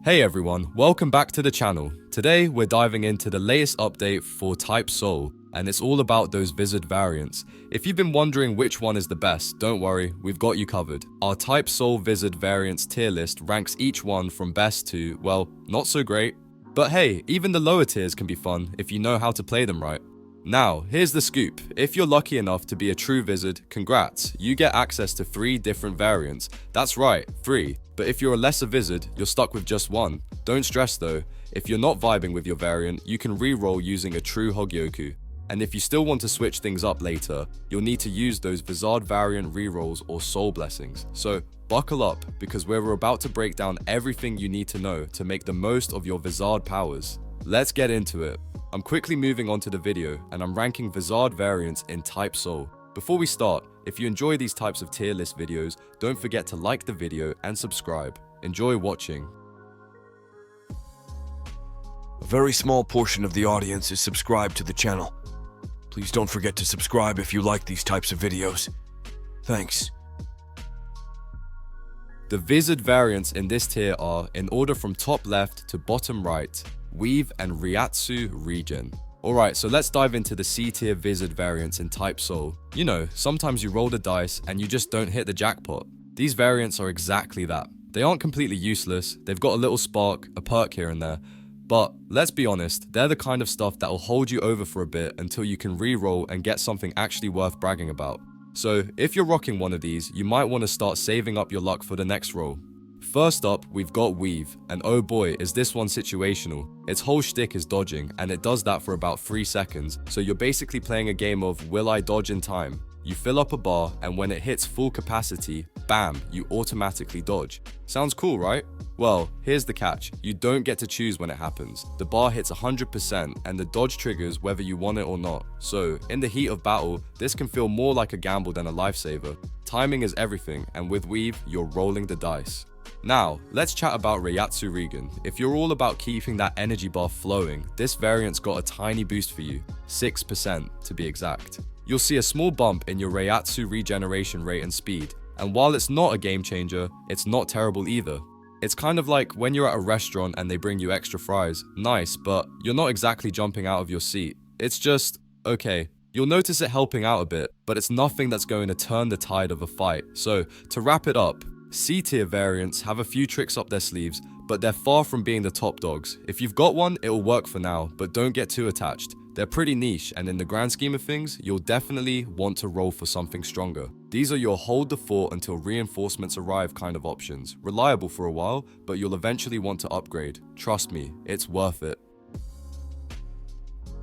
Hey everyone, welcome back to the channel. Today we're diving into the latest update for Type Soul, and it's all about those Vizard variants. If you've been wondering which one is the best, don't worry, we've got you covered. Our Type Soul Vizard variants tier list ranks each one from best to, well, not so great. But hey, even the lower tiers can be fun if you know how to play them right. Now, here's the scoop. If you're lucky enough to be a true Vizard, congrats, you get access to 3 different variants. That's right, 3. But if you're a lesser Vizard, you're stuck with just one. Don't stress though, if you're not vibing with your variant, you can re-roll using a true Hogyoku. And if you still want to switch things up later, you'll need to use those Vizard variant rerolls or soul blessings. So buckle up, because we're about to break down everything you need to know to make the most of your Vizard powers. Let's get into it. I'm quickly moving on to the video, and I'm ranking Vizard variants in Type Soul. Before we start, if you enjoy these types of tier list videos, don't forget to like the video and subscribe. Enjoy watching. A very small portion of the audience is subscribed to the channel. Please don't forget to subscribe if you like these types of videos. Thanks. The Vizard variants in this tier are, in order from top left to bottom right, Weave and Reiatsu Regen. Alright, so let's dive into the C tier Vizard variants in Type Soul. You know, sometimes you roll the dice and you just don't hit the jackpot. These variants are exactly that. They aren't completely useless, they've got a little spark, a perk here and there. But let's be honest, they're the kind of stuff that will hold you over for a bit until you can re-roll and get something actually worth bragging about. So if you're rocking one of these, you might want to start saving up your luck for the next roll. First up, we've got Weave, and oh boy, is this one situational. Its whole shtick is dodging, and it does that for about 3 seconds, so you're basically playing a game of will I dodge in time? You fill up a bar, and when it hits full capacity, bam, you automatically dodge. Sounds cool, right? Well, here's the catch. You don't get to choose when it happens. The bar hits 100%, and the dodge triggers whether you want it or not. So, in the heat of battle, this can feel more like a gamble than a lifesaver. Timing is everything, and with Weave, you're rolling the dice. Now, let's chat about Reiatsu Regen. If you're all about keeping that energy bar flowing, this variant's got a tiny boost for you, 6% to be exact. You'll see a small bump in your Reiatsu regeneration rate and speed, and while it's not a game changer, it's not terrible either. It's kind of like when you're at a restaurant and they bring you extra fries. Nice, but you're not exactly jumping out of your seat. It's just, okay. You'll notice it helping out a bit, but it's nothing that's going to turn the tide of a fight. So, to wrap it up, C tier variants have a few tricks up their sleeves, but they're far from being the top dogs. If you've got one, it'll work for now, but don't get too attached. They're pretty niche, and in the grand scheme of things, you'll definitely want to roll for something stronger. These are your hold the fort until reinforcements arrive kind of options. Reliable for a while, but you'll eventually want to upgrade. Trust me, it's worth it.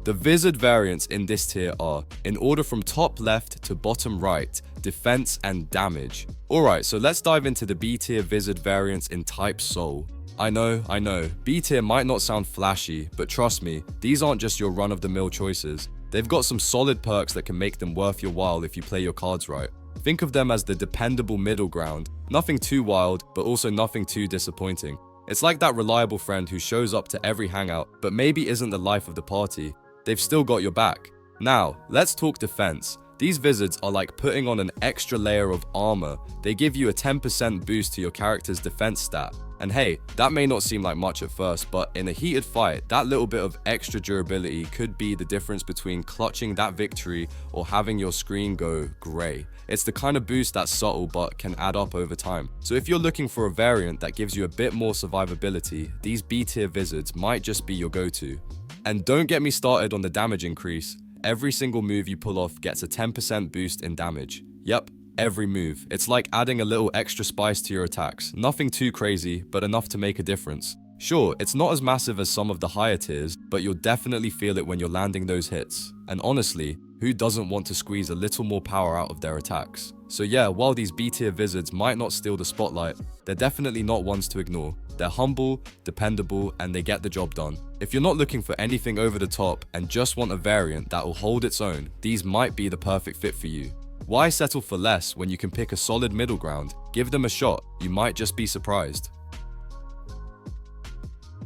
The Vizard variants in this tier are, in order from top left to bottom right, defense and damage. Alright, so let's dive into the B tier Vizard variants in Type Soul. I know, B tier might not sound flashy, but trust me, these aren't just your run-of-the-mill choices. They've got some solid perks that can make them worth your while if you play your cards right. Think of them as the dependable middle ground, nothing too wild, but also nothing too disappointing. It's like that reliable friend who shows up to every hangout, but maybe isn't the life of the party. They've still got your back. Now, let's talk defense. These Vizards are like putting on an extra layer of armor. They give you a 10% boost to your character's defense stat. And hey, that may not seem like much at first, but in a heated fight, that little bit of extra durability could be the difference between clutching that victory or having your screen go grey. It's the kind of boost that's subtle but can add up over time. So if you're looking for a variant that gives you a bit more survivability, these B tier Vizards might just be your go-to. And don't get me started on the damage increase. Every single move you pull off gets a 10% boost in damage. Yep, every move. It's like adding a little extra spice to your attacks. Nothing too crazy, but enough to make a difference. Sure, it's not as massive as some of the higher tiers, but you'll definitely feel it when you're landing those hits. And honestly, who doesn't want to squeeze a little more power out of their attacks? So yeah, while these B tier Vizards might not steal the spotlight, they're definitely not ones to ignore. They're humble, dependable, and they get the job done. If you're not looking for anything over the top and just want a variant that will hold its own, these might be the perfect fit for you. Why settle for less when you can pick a solid middle ground? Give them a shot, you might just be surprised.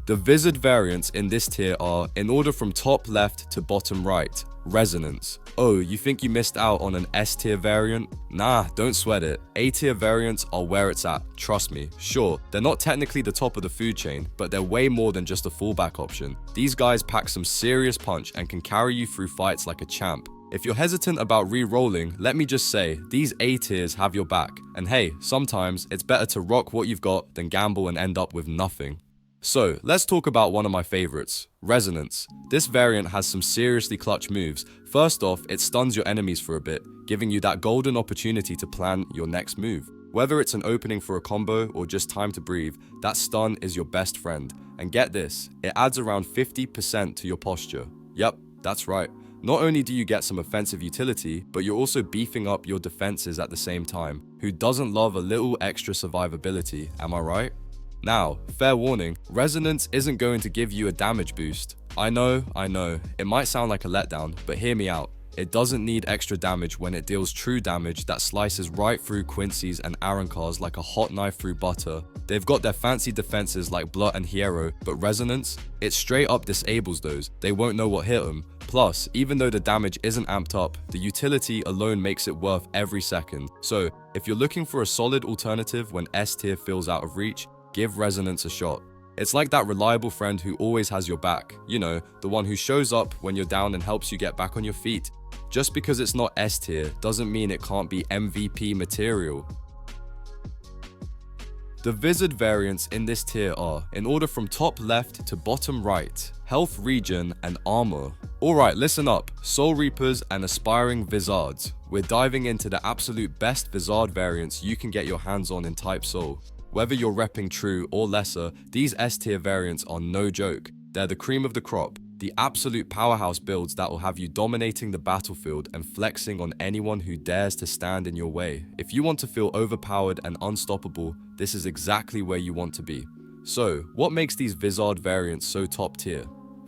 The Vizard variants in this tier are, in order from top left to bottom right, Resonance. Oh, you think you missed out on an S tier variant? Nah, don't sweat it. A tier variants are where it's at, trust me. Sure, they're not technically the top of the food chain, but they're way more than just a fallback option. These guys pack some serious punch and can carry you through fights like a champ. If you're hesitant about re-rolling, let me just say, these A tiers have your back. And hey, sometimes it's better to rock what you've got than gamble and end up with nothing. So, let's talk about one of my favorites, Resonance. This variant has some seriously clutch moves. First off, it stuns your enemies for a bit, giving you that golden opportunity to plan your next move. Whether it's an opening for a combo or just time to breathe, that stun is your best friend. And get this, it adds around 50% to your posture. Yep, that's right. Not only do you get some offensive utility, but you're also beefing up your defenses at the same time. Who doesn't love a little extra survivability, am I right? Now, fair warning, Resonance isn't going to give you a damage boost. I know, it might sound like a letdown, but hear me out. It doesn't need extra damage when it deals true damage that slices right through Quincy's and Arancars like a hot knife through butter. They've got their fancy defenses like Blut and Hierro, but Resonance, it straight up disables those. They won't know what hit them. Plus, even though the damage isn't amped up, the utility alone makes it worth every second. So, if you're looking for a solid alternative when S tier feels out of reach, give Resonance a shot. It's like that reliable friend who always has your back. You know, the one who shows up when you're down and helps you get back on your feet. Just because it's not S tier doesn't mean it can't be MVP material. The Vizard variants in this tier are, in order from top left to bottom right, health regen and armor. Alright, listen up, Soul Reapers and aspiring Vizards. We're diving into the absolute best Vizard variants you can get your hands on in Type Soul. Whether you're repping true or lesser, these S tier variants are no joke. They're the cream of the crop, the absolute powerhouse builds that will have you dominating the battlefield and flexing on anyone who dares to stand in your way. If you want to feel overpowered and unstoppable, this is exactly where you want to be. So, what makes these Vizard variants so top tier?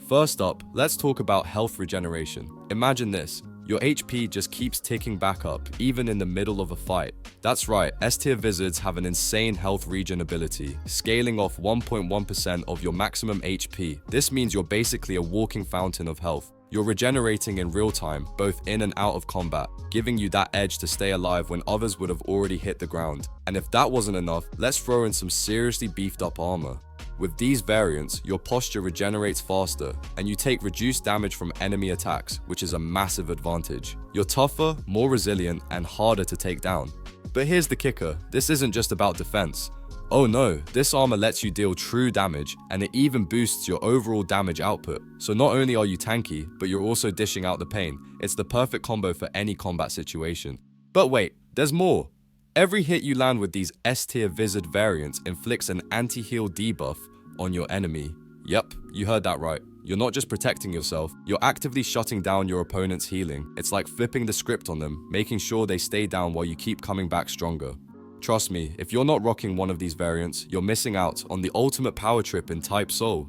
First up, let's talk about health regeneration. Imagine this. Your HP just keeps ticking back up, even in the middle of a fight. That's right, S-tier Vizards have an insane health regen ability, scaling off 1.1% of your maximum HP. This means you're basically a walking fountain of health. You're regenerating in real time, both in and out of combat, giving you that edge to stay alive when others would have already hit the ground. And if that wasn't enough, let's throw in some seriously beefed up armor. With these variants, your posture regenerates faster, and you take reduced damage from enemy attacks, which is a massive advantage. You're tougher, more resilient, and harder to take down. But here's the kicker, this isn't just about defense. Oh no, this armor lets you deal true damage, and it even boosts your overall damage output. So not only are you tanky, but you're also dishing out the pain. It's the perfect combo for any combat situation. But wait, there's more. Every hit you land with these S-tier Vizard variants inflicts an anti-heal debuff on your enemy. Yep, you heard that right. You're not just protecting yourself, you're actively shutting down your opponent's healing. It's like flipping the script on them, making sure they stay down while you keep coming back stronger. Trust me, if you're not rocking one of these variants, you're missing out on the ultimate power trip in Type Soul.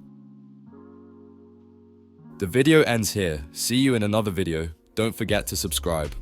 The video ends here. See you in another video. Don't forget to subscribe.